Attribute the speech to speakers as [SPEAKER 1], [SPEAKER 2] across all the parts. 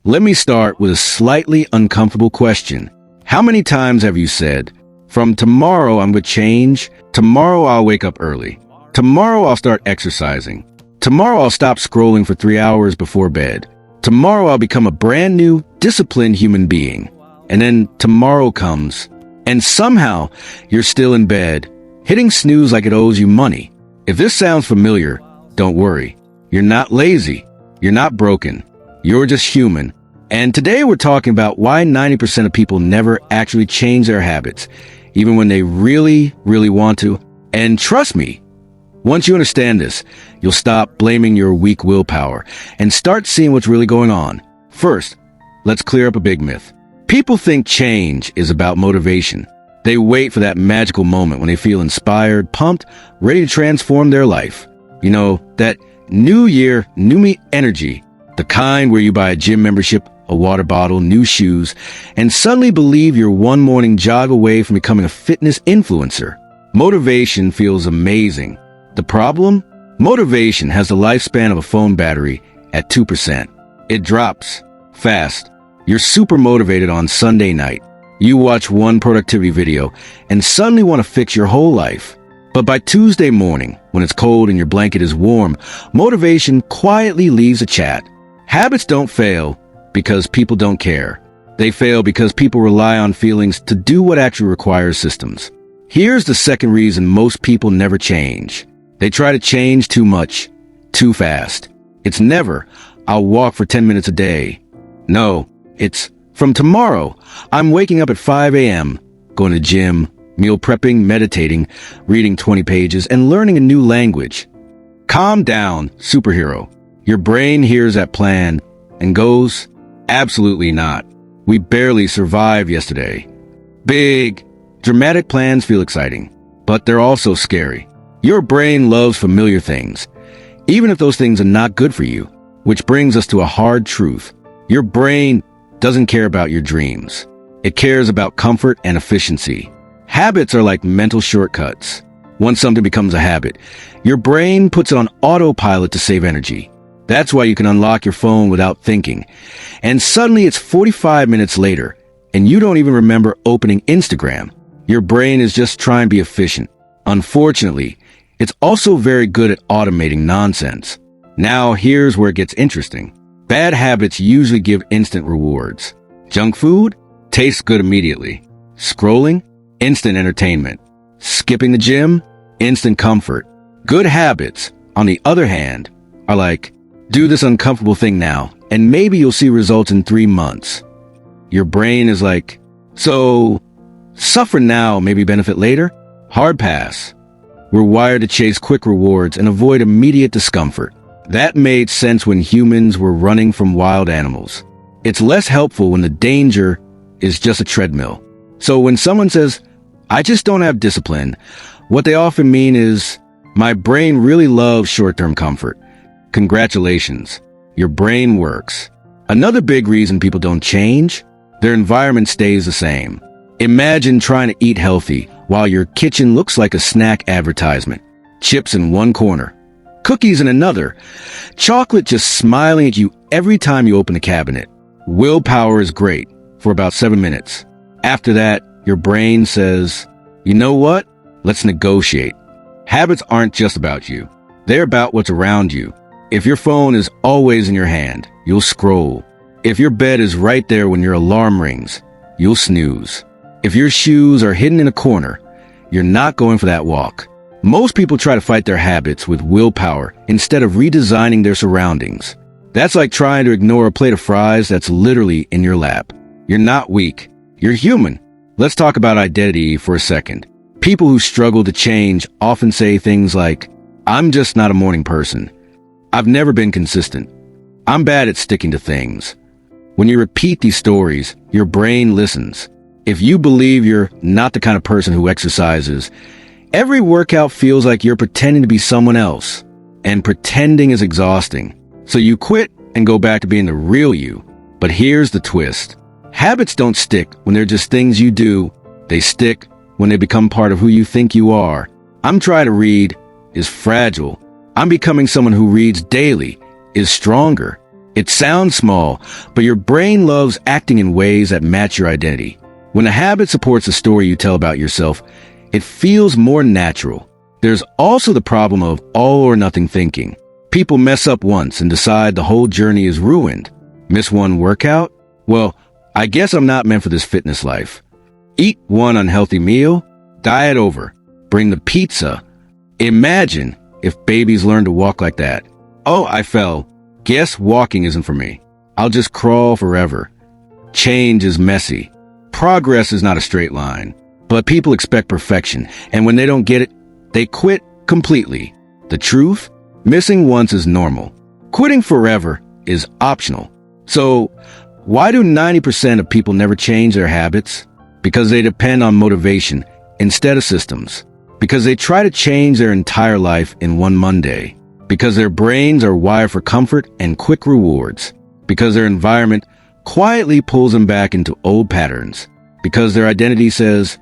[SPEAKER 1] Let me start with a slightly uncomfortable question. How many times have you said, from tomorrow I'm going to change, tomorrow I'll wake up early, tomorrow I'll start exercising, tomorrow I'll stop scrolling for 3 hours before bed, tomorrow I'll become a brand new, disciplined human being. And then tomorrow comes, and somehow you're still in bed, hitting snooze like it owes you money. If this sounds familiar, don't worry. You're not lazy. You're not broken. You're just human. And today we're talking about why 90% of people never actually change their habits, even when they really, really want to. And trust me, once you understand this, you'll stop blaming your weak willpower and start seeing what's really going on. First, let's clear up a big myth. People think change is about motivation. They wait for that magical moment when they feel inspired, pumped, ready to transform their life. You know, that new year, new me energy, the kind where you buy a gym membership, a water bottle, new shoes, and suddenly believe you're one morning jog away from becoming a fitness influencer. Motivation feels amazing. The problem? Motivation has the lifespan of a phone battery at 2%. It drops fast. You're super motivated on Sunday night. You watch one productivity video and suddenly want to fix your whole life. But by Tuesday morning, when it's cold and your blanket is warm, motivation quietly leaves a chat. Habits don't fail because people don't care. They fail because people rely on feelings to do what actually requires systems. Here's the second reason most people never change. They try to change too much, too fast. It's never, I'll walk for 10 minutes a day. No, it's, from tomorrow, I'm waking up at 5 a.m., going to the gym, meal prepping, meditating, reading 20 pages, and learning a new language. Calm down, superhero. Your brain hears that plan and goes, absolutely not. We barely survived yesterday. Big, dramatic plans feel exciting, but they're also scary. Your brain loves familiar things, even if those things are not good for you, which brings us to a hard truth. Your brain doesn't care about your dreams. It cares about comfort and efficiency. Habits are like mental shortcuts. Once something becomes a habit, your brain puts it on autopilot to save energy. That's why you can unlock your phone without thinking. And suddenly it's 45 minutes later, and you don't even remember opening Instagram. Your brain is just trying to be efficient. Unfortunately, it's also very good at automating nonsense. Now, here's where it gets interesting. Bad habits usually give instant rewards. Junk food? Tastes good immediately. Scrolling? Instant entertainment. Skipping the gym? Instant comfort. Good habits, on the other hand, are like, do this uncomfortable thing now, and maybe you'll see results in 3 months. Your brain is like, so, suffer now, maybe benefit later? Hard pass. We're wired to chase quick rewards and avoid immediate discomfort. That made sense when humans were running from wild animals. It's less helpful when the danger is just a treadmill. So when someone says, I just don't have discipline, what they often mean is, my brain really loves short-term comfort. Congratulations, your brain works. Another big reason people don't change, their environment stays the same. Imagine trying to eat healthy while your kitchen looks like a snack advertisement. Chips in one corner, cookies in another, chocolate just smiling at you every time you open the cabinet. Willpower is great for about 7 minutes. After that, your brain says, you know what? Let's negotiate. Habits aren't just about you. They're about what's around you. If your phone is always in your hand, you'll scroll. If your bed is right there when your alarm rings, you'll snooze. If your shoes are hidden in a corner, you're not going for that walk. Most people try to fight their habits with willpower instead of redesigning their surroundings. That's like trying to ignore a plate of fries that's literally in your lap. You're not weak. You're human. Let's talk about identity for a second. People who struggle to change often say things like, I'm just not a morning person. I've never been consistent. I'm bad at sticking to things. When you repeat these stories, your brain listens. If you believe you're not the kind of person who exercises, every workout feels like you're pretending to be someone else. And pretending is exhausting. So you quit and go back to being the real you. But here's the twist. Habits don't stick when they're just things you do. They stick when they become part of who you think you are. I'm trying to read is fragile. I'm becoming someone who reads daily is stronger. It sounds small, but your brain loves acting in ways that match your identity. When a habit supports the story you tell about yourself, it feels more natural. There's also the problem of all or nothing thinking. People mess up once and decide the whole journey is ruined. Miss one workout? Well, I guess I'm not meant for this fitness life. Eat one unhealthy meal? Diet over. Bring the pizza. Imagine if babies learned to walk like that. Oh, I fell. Guess walking isn't for me. I'll just crawl forever. Change is messy. Progress is not a straight line. But people expect perfection, and when they don't get it, they quit completely. The truth? Missing once is normal. Quitting forever is optional. So, why do 90% of people never change their habits? Because they depend on motivation instead of systems. Because they try to change their entire life in one Monday. Because their brains are wired for comfort and quick rewards. Because their environment quietly pulls them back into old patterns. Because their identity says,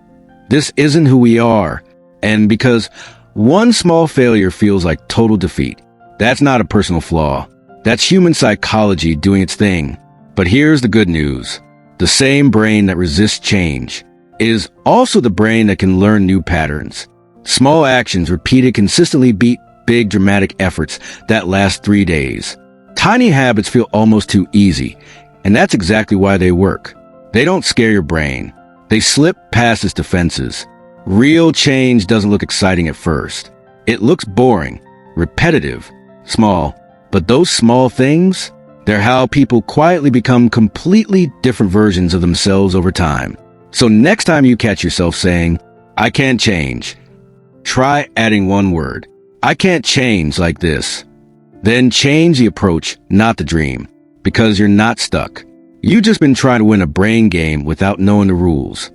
[SPEAKER 1] this isn't who we are. And because one small failure feels like total defeat. That's not a personal flaw. That's human psychology doing its thing. But here's the good news. The same brain that resists change is also the brain that can learn new patterns. Small actions repeated consistently beat big dramatic efforts that last 3 days. Tiny habits feel almost too easy, and that's exactly why they work. They don't scare your brain. They slip past its defenses. Real change doesn't look exciting at first. It looks boring, repetitive, small. But those small things, they're how people quietly become completely different versions of themselves over time. So next time you catch yourself saying, I can't change, try adding one word. I can't change like this. Then change the approach, not the dream. Because you're not stuck. You've just been trying to win a brain game without knowing the rules.